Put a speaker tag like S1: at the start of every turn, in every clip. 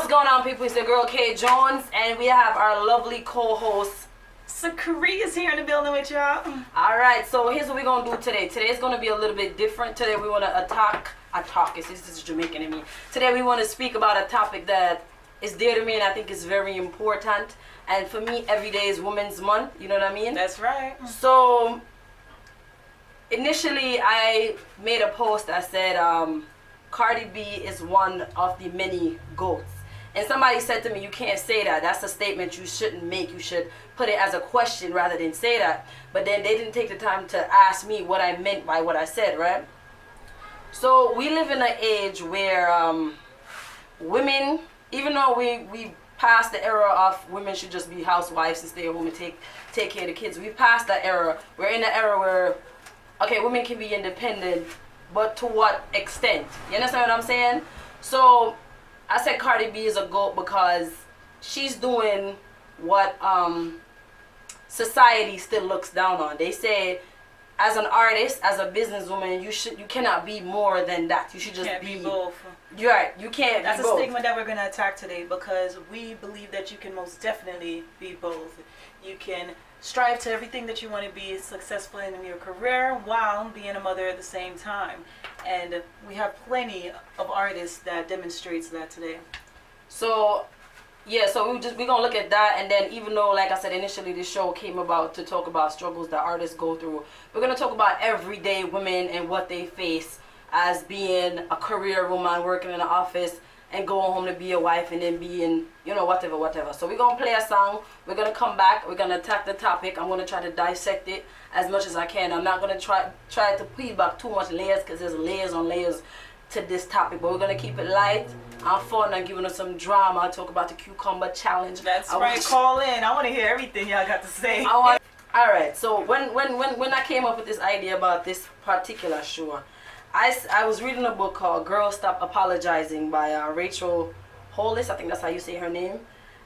S1: What's going on, people? It's your girl Kay Jones, and we have our lovely co-host.
S2: So Cree is here in the building with y'all.
S1: Alright, so here's what we're going to do today. Today is going to be a little bit different. Today we want to this is Jamaican in me. Today we want to speak about a topic that is dear to me and I think is very important. And for me, every day is Women's Month. You know what I mean?
S2: That's right.
S1: So, initially I made a post that said, Cardi B is one of the many GOATs. And somebody said to me, you can't say that. That's a statement you shouldn't make. You should put it as a question rather than say that. But then they didn't take the time to ask me what I meant by what I said, right? So we live in an age where women, even though we passed the era of women should just be housewives and stay at home and take care of the kids. We've passed that era. We're in an era where, okay, women can be independent, but to what extent? You understand what I'm saying? So I said Cardi B is a GOAT because she's doing what society still looks down on. They say, as an artist, as a businesswoman, you cannot be more than that. You should just
S2: be both.
S1: You're right. You can't.
S2: That's
S1: be both.
S2: a stigma that we're going to attack today because we believe that you can most definitely be both. You can strive to everything that you want to be successful in your career while being a mother at the same time. And we have plenty of artists that demonstrates that today.
S1: So, yeah, so we're gonna look at that, and then even though, like I said, initially this show came about to talk about struggles that artists go through, we're gonna talk about everyday women and what they face as being a career woman working in an office and going home to be a wife and then being, whatever. So we're gonna play a song, we're gonna come back, we're gonna attack the topic, I'm gonna try to dissect it as much as I can. I'm not gonna try to peel back too much layers because there's layers on layers to this topic, but we're gonna keep it light and fun and giving us some drama. I'll talk about the cucumber challenge.
S2: That's right, call in. I wanna hear everything y'all got to say.
S1: Alright, so when I came up with this idea about this particular show, I was reading a book called Girl Stop Apologizing by Rachel Hollis, I think that's how you say her name.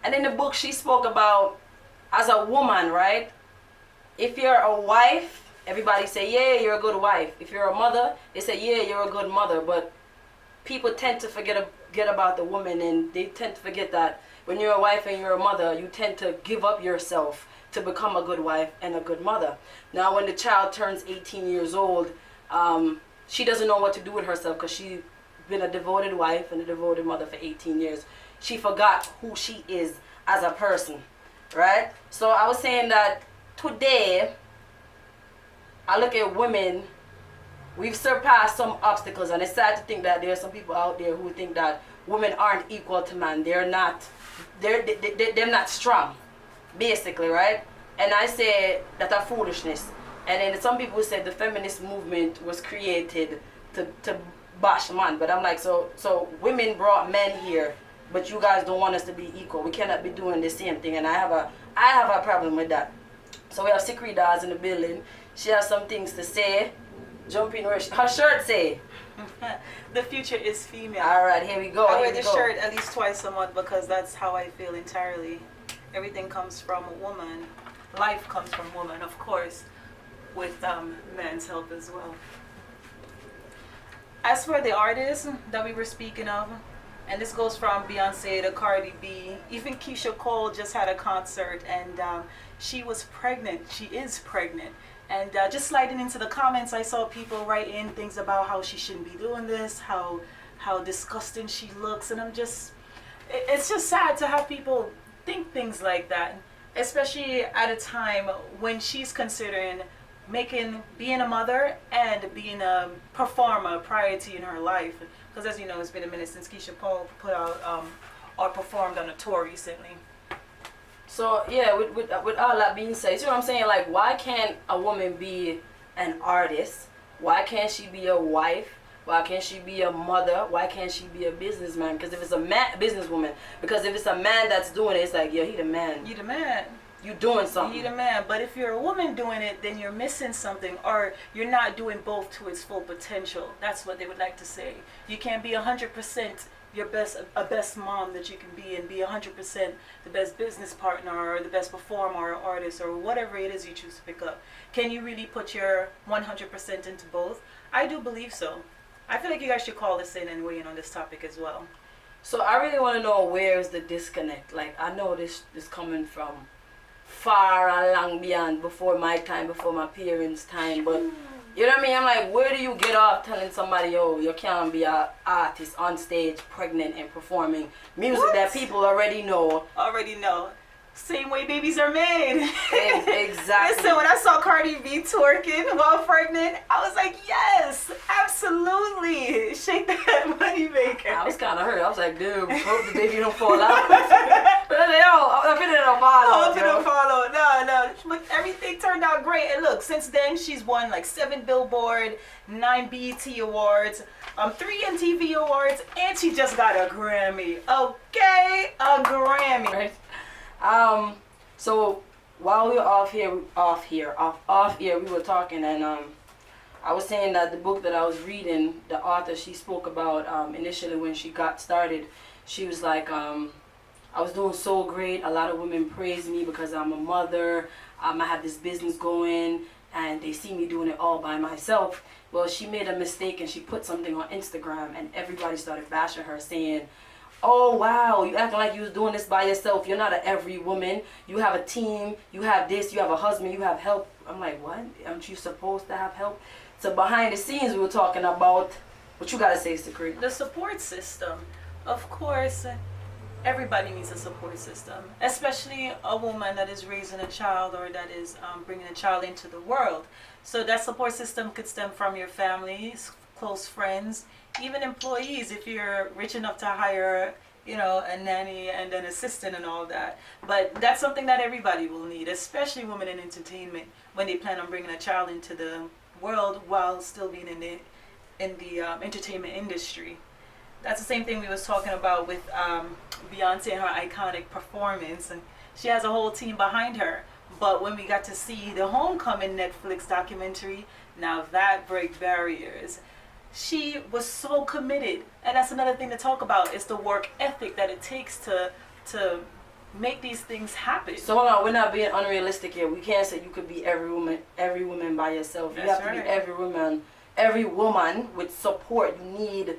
S1: And in the book she spoke about, as a woman, right? If you're a wife, everybody say, yeah, you're a good wife. If you're a mother, they say, yeah, you're a good mother. But people tend to forget about the woman, and they tend to forget that when you're a wife and you're a mother, you tend to give up yourself to become a good wife and a good mother. Now when the child turns 18 years old, she doesn't know what to do with herself because she's been a devoted wife and a devoted mother for 18 years. She forgot who she is as a person, right? So I was saying that today, I look at women, we've surpassed some obstacles, and it's sad to think that there are some people out there who think that women aren't equal to man. They're not strong, basically, right? And I say that's a foolishness. And then some people said the feminist movement was created to bash man. But I'm like, so women brought men here, but you guys don't want us to be equal. We cannot be doing the same thing, and I have a problem with that. So we have Cree Dolls in the building. She has some things to say. Jump in where her shirt say.
S2: The future is female.
S1: All right, here we go.
S2: I wear this shirt at least twice a month because that's how I feel entirely. Everything comes from a woman. Life comes from woman, of course, with men's help as well. As for the artists that we were speaking of, and this goes from Beyonce to Cardi B, even Keisha Cole just had a concert, and she was pregnant. She is pregnant. And just sliding into the comments, I saw people write in things about how she shouldn't be doing this, how disgusting she looks, and it's just sad to have people think things like that, especially at a time when she's considering being a mother and being a performer prior to in her life. Because as you know, it's been a minute since Keisha Cole put out or performed on a tour recently.
S1: So yeah, with all that being said, you know what I'm saying? Like, why can't a woman be an artist? Why can't she be a wife? Why can't she be a mother? Why can't she be a businessman? Because if it's businesswoman. Because if it's a man that's doing it, it's like, yeah, he the man.
S2: You the man.
S1: You doing something.
S2: You the man. But if you're a woman doing it, then you're missing something, or you're not doing both to its full potential. That's what they would like to say. You can't be 100% a best mom that you can be, and be 100% the best business partner or the best performer or artist or whatever it is you choose to pick up. Can you really put your 100% into both? I do believe so. I feel like you guys should call this in and weigh in on this topic as well.
S1: So I really want to know where's the disconnect. Like I know this coming from far and long beyond before my time, before my parents' time, but you know what I mean? I'm like, where do you get off telling somebody, yo, you can't be an artist on stage, pregnant and performing music that people already know?
S2: Already know. Same way babies are made.
S1: Exactly.
S2: Listen, when I saw Cardi B twerking while pregnant, I was like, yes, absolutely. Shake that money maker.
S1: I was kind of hurt. I was like, dude, hope the baby don't fall out. But I was like, yo, I hope it don't fall out.
S2: Hope it don't follow. No. But everything turned out great. And look, since then, she's won like 7 Billboard, 9 BET Awards, 3 MTV Awards, and she just got a Grammy. Okay? A Grammy.
S1: Right. So while we were off here, we were talking, and I was saying that the book that I was reading, the author, she spoke about initially when she got started. She was like, I was doing so great. A lot of women praise me because I'm a mother. I have this business going, and they see me doing it all by myself. Well, she made a mistake, and she put something on Instagram, and everybody started bashing her, saying, oh wow, you acting like you was doing this by yourself. You're not every woman. You have a team. You have this. You have a husband. You have help. I'm like, what? Aren't you supposed to have help? So behind the scenes, we were talking about what you gotta say, Cree.
S2: The support system. Of course, everybody needs a support system, especially a woman that is raising a child or that is bringing a child into the world. So that support system could stem from your families, close friends, even employees if you're rich enough to hire, a nanny and an assistant and all that. But that's something that everybody will need, especially women in entertainment when they plan on bringing a child into the world while still being in the entertainment industry. That's the same thing we was talking about with Beyonce and her iconic performance, and she has a whole team behind her. But when we got to see the Homecoming Netflix documentary, now that broke barriers. She was so committed, and that's another thing to talk about. It's the work ethic that it takes to make these things happen.
S1: So hold on, we're not being unrealistic here. We can't say you could be every woman by yourself. You have to be every woman with support. You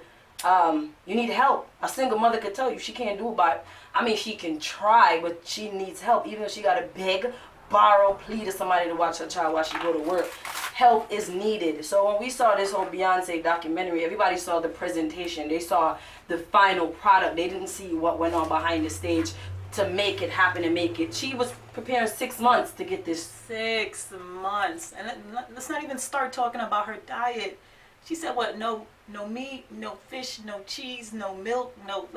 S1: need help. A single mother could tell you she can't do it she can try, but she needs help. Even if she got to beg, borrow, plead to somebody to watch her child while she go to work. Help is needed. So when we saw this whole Beyonce documentary, everybody saw the presentation. They saw the final product. They didn't see what went on behind the stage to make it happen and make it. She was preparing 6 months to get this.
S2: 6 months. And let's not even start talking about her diet. She said what? No meat, no fish, no cheese, no milk, no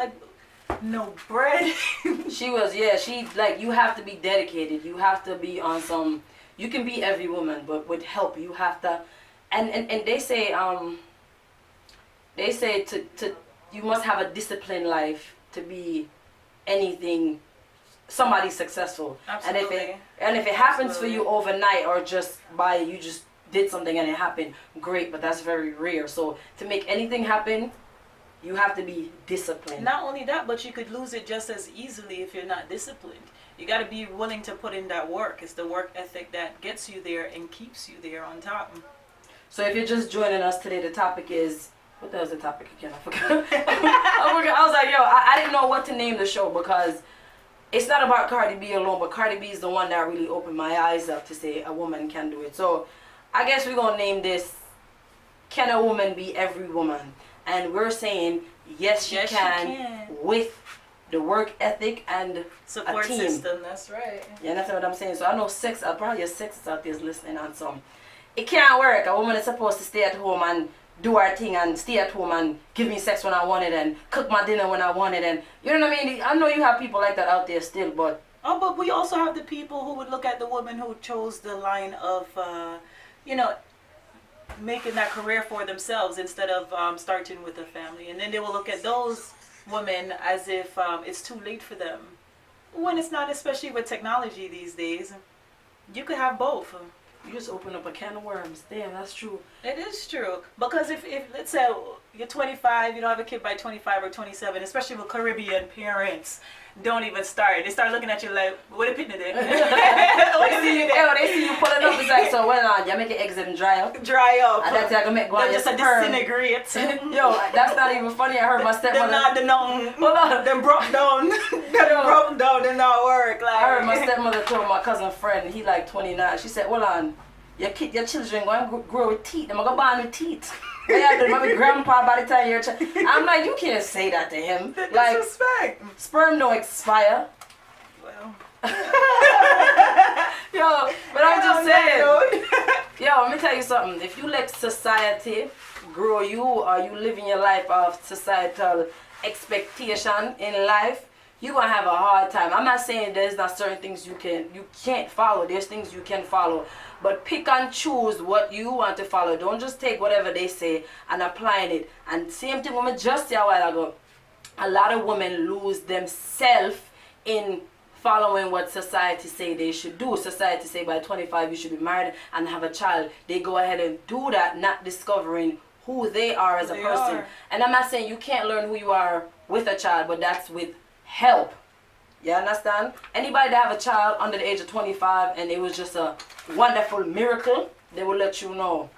S2: bread.
S1: You have to be dedicated. You have to be on some. You can be every woman, but with help, you have to. And they say to you must have a disciplined life to be somebody successful.
S2: Absolutely.
S1: And if it happens for you overnight or just you just did something and it happened, great, but that's very rare. So to make anything happen, you have to be disciplined.
S2: Not only that, but you could lose it just as easily if you're not disciplined. You got to be willing to put in that work. It's the work ethic that gets you there and keeps you there on top.
S1: So if you're just joining us today, the topic is, what the hell's the topic again? I forgot. I was like, yo, I didn't know what to name the show because it's not about Cardi B alone, but Cardi B is the one that really opened my eyes up to say a woman can do it. So I guess we're going to name this, Can a Woman Be Every Woman? And we're saying, yes, she can with the work ethic and
S2: support
S1: a team.
S2: System. That's right.
S1: Yeah, that's what I'm saying. So I know probably a sexist out there is listening on some. It can't work. A woman is supposed to stay at home and do her thing and stay at home and give me sex when I want it and cook my dinner when I want it, and you know what I mean? I know you have people like that out there still, but...
S2: Oh, but we also have the people who would look at the woman who chose the line of, making that career for themselves instead of starting with a family. And then they will look at those women as if it's too late for them. When it's not, especially with technology these days. You could have both.
S1: You just open up a can of worms. Damn, that's true.
S2: It is true. Because if let's say you're 25, you don't have a kid by 25 or 27, especially with Caribbean parents, don't even start. They start looking at you like, what a picnic there.
S1: They see you pulling up, it's like, so when you make your eggs and dry up.
S2: Dry up.
S1: And that's how you make go on
S2: just
S1: your
S2: a
S1: sperm.
S2: disintegrate.
S1: Yo, that's not even funny. I heard my stepmother.
S2: Them broke down. Broke down, they not work. Like,
S1: I heard my stepmother told my cousin friend, he like 29. She said, hold on, your children going to grow with teeth. They're going to born with teeth. Yeah, my grandpa by the time you're I'm like, you can't say that to him. Like,
S2: disrespect.
S1: Sperm don't expire.
S2: Well.
S1: Yo, but I'm just saying. Yo, let me tell you something. If you let society grow you, or you living your life of societal expectation in life, you're gonna have a hard time. I'm not saying there's not certain things you can't follow. There's things you can follow. But pick and choose what you want to follow. Don't just take whatever they say and applying it. And same thing women just said a while ago. A lot of women lose themselves in following what society say they should do. Society say by 25 you should be married and have a child. They go ahead and do that, not discovering who they are as a person. And I'm not saying you can't learn who you are with a child, but that's with help. You understand? Anybody that have a child under the age of 25 and it was just a wonderful miracle, they will let you know.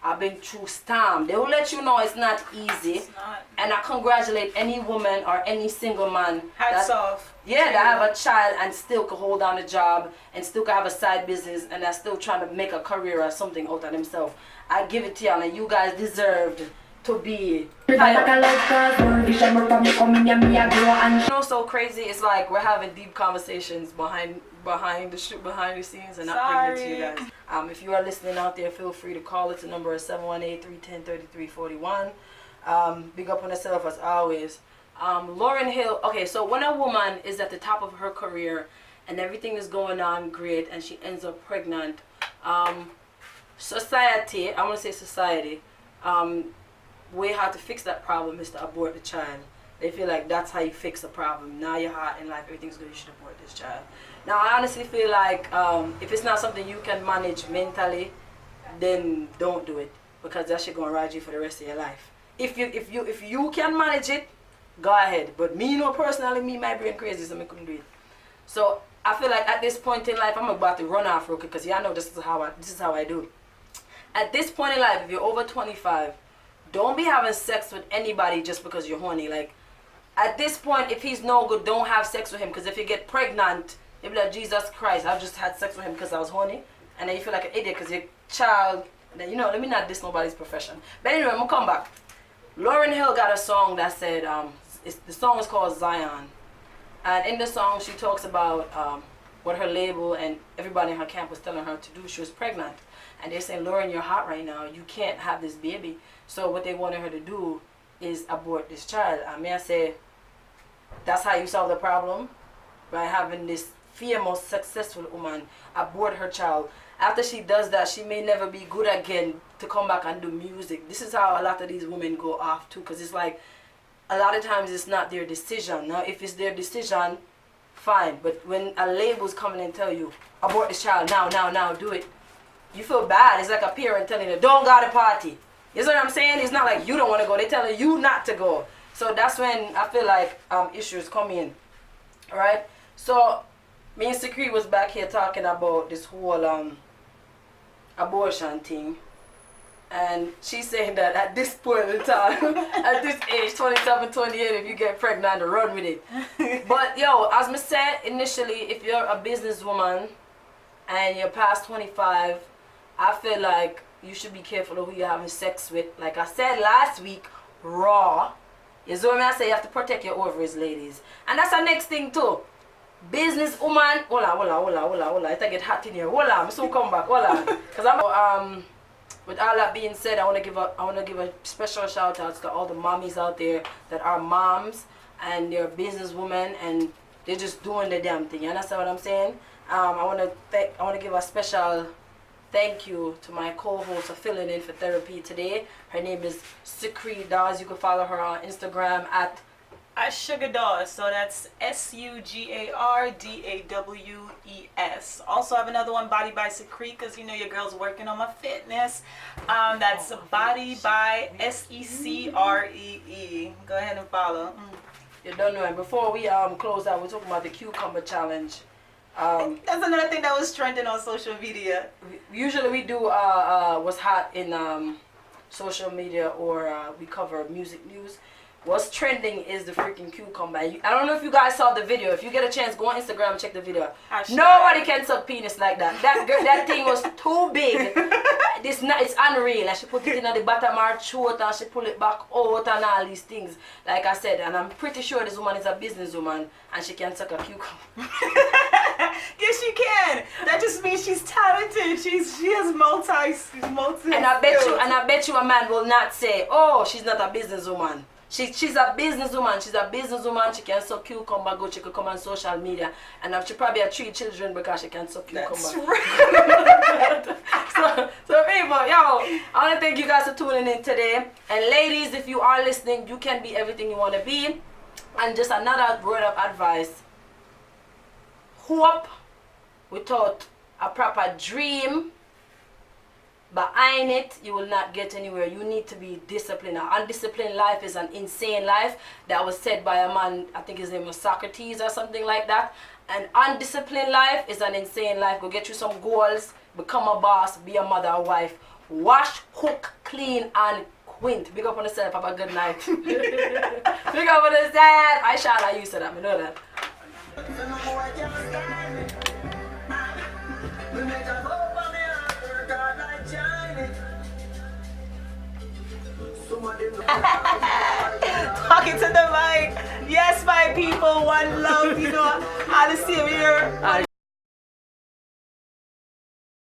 S1: I've been through storm. They will let you know it's not easy.
S2: It's not.
S1: And I congratulate any woman or any single man.
S2: Hats off.
S1: Yeah, that have a child and still can hold down a job and still can have a side business and are still trying to make a career or something out of themselves. I give it to y'all and you guys deserved to be. You know, so crazy. It's like we're having deep conversations behind the scenes and not bringing it to you guys. If you are listening out there, feel free to call it. The number is 718-310-3341. Big up on herself as always. Lauryn Hill. Okay, so when a woman is at the top of her career and everything is going on great and she ends up pregnant, society, I want to say society, way how to fix that problem is to abort the child. They feel like that's how you fix the problem. Now you're hot in life, everything's good, you should abort this child. Now I honestly feel like if it's not something you can manage mentally, then don't do it, because that shit gonna ride you for the rest of your life. If you can manage it, go ahead. But me, personally, my brain crazy, so I couldn't do it. So I feel like at this point in life, I'm about to run off real quick, because y'all know this is how I do. At this point in life, if you're over 25, don't be having sex with anybody just because you're horny. Like, at this point, if he's no good, don't have sex with him, because if you get pregnant, you'll be like, Jesus Christ, I've just had sex with him because I was horny. And then you feel like an idiot because your child, then, let me not diss nobody's profession. But anyway, I'm going to come back. Lauryn Hill got a song that said, the song is called Zion. And in the song, she talks about what her label and everybody in her camp was telling her to do. She was pregnant. And they're saying, Lauryn, you're hot right now. You can't have this baby. So what they wanted her to do is abort this child. I say, that's how you solve the problem? By having this famous, successful woman abort her child. After she does that, she may never be good again to come back and do music. This is how a lot of these women go off too, because it's like, a lot of times it's not their decision. Now, if it's their decision, fine. But when a label's coming and tell you, abort this child, now, do it. You feel bad. It's like a parent telling you, don't go to the party. You know what I'm saying? It's not like you don't want to go. They're telling you not to go. So that's when I feel like issues come in. Alright? So, me and Cree was back here talking about this whole abortion thing. And she's saying that at this point in time, at this age, 27, 28, if you get pregnant, run with it. But yo, as I said initially, if you're a businesswoman and you're past 25, I feel like you should be careful of who you're having sex with. Like I said last week, raw. You know what I say? You have to protect your ovaries, ladies. And that's the next thing too. Businesswoman, hold on. If I get hot in here, hold on. I'm soon come back, hold on. Because I'm with all that being said, I want to give a special shout out to all the mommies out there that are moms and they're businesswomen and they're just doing the damn thing. You understand what I'm saying? I want to give a special thank you to my co-host for filling in for therapy today. Her name is Cree. You can follow her on Instagram at
S2: Sugar Daws, so that's SUGARDAWES. Also have another one, Body by Cree, because your girl's working on my fitness. That's Body by SECREE. Go ahead and follow.
S1: You don't know. And before we close out, we're talking about the cucumber challenge.
S2: That's another thing that was trending on social media.
S1: Usually we do what's hot in social media, or we cover music news. What's trending is the freaking cucumber. I don't know if you guys saw the video. If you get a chance, go on Instagram and check the video. Nobody can suck penis like that. That thing was too big. It's unreal. And she put it in at the bottom of her throat and she pull it back out and all these things. Like I said, and I'm pretty sure this woman is a businesswoman and she can suck a cucumber.
S2: Yes, she can. That just means she's talented. She has multi.
S1: And I bet you a man will not say, "Oh, she's not a businesswoman." She's a businesswoman. She's a businesswoman. She can suck cucumber good. She could come on social media, and she probably have 3 children because she can suck cucumber.
S2: That's right.
S1: so people, yo, I want to thank you guys for tuning in today. And ladies, if you are listening, you can be everything you want to be. And just another word of advice: hope without a proper dream behind it, you will not get anywhere. You need to be disciplined. An undisciplined life is an insane life. That was said by a man, I think his name was Socrates or something like that. An undisciplined life is an insane life. Go get you some goals, become a boss, be a mother, a wife. Wash, cook, clean, and quint. Big up on yourself. Have a good night. Big up on yourself. I shall I used to that. I know that.
S2: Talking to the mic. Yes, my people. One love. You know, I'll see you here.